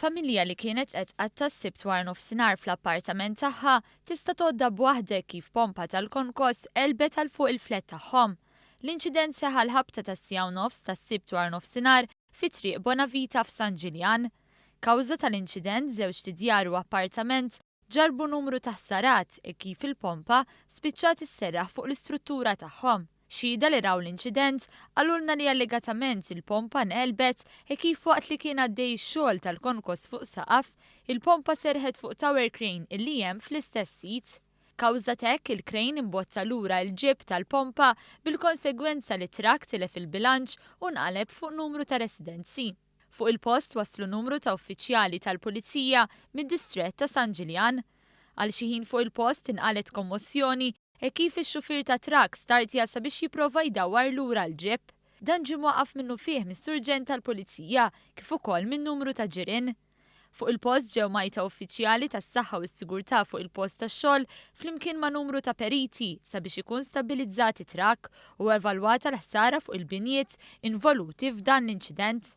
Il-familja li kienet qed qatta s-sibt wara nofsinhar fl-appartament tagħha tista' tgħodda b'waħdek kif pompa tal-konkos elbet għal fuq il-flet tagħhom. L-inċident seħħ l-ħabta tas-siegħa u nofs tas-sibt wara nofsinhar fi triq Bonavita f'San Ġiljan. Kawża tal-inċident żewġ tidjar u appartament ġarbu numru ta' ħsarat e kif il-pompa spiċċat isserraħ fuq l-istruttura tagħhom. Xhieda li raw l-inċident għallulna li allegatament il-pompa nqelbet e kif waqt li kien għaddej x-xogħol tal-konkos fuq saqaf, il-pompa serħet fuq tower crane illi hemm fl-istess sit. Kawża hekk il-crane imbozza lura l-ġib tal-pompa bil-konsegwenza li trak tilef il-bilanċ u nqaleb fuq numru ta' residenzi. Fuq il-post waslu numru ta' uffiċjali tal-Pulizija mid-distrett ta' San Ġiljan. Għal xi ħin fuq il-post inqalet kommozzjoni e kif ix-xufier ta' trak startja sabiex jipprova jdawwar lura l-ġib. Dan ġie mwaqqaf minnu fih mis-surġent tal-Pulizija kif ukoll minn numru ta' ġirien. Fuq il-post ġew majta uffiċjali tas-saħħa u s-sigurtà fuq il-post tax-xogħol flimkien ma' numru ta' periti sabiex ikun stabilizzati trak u evalwata l-ħsara fuq il-binjiet involuti f'dan l-inċident.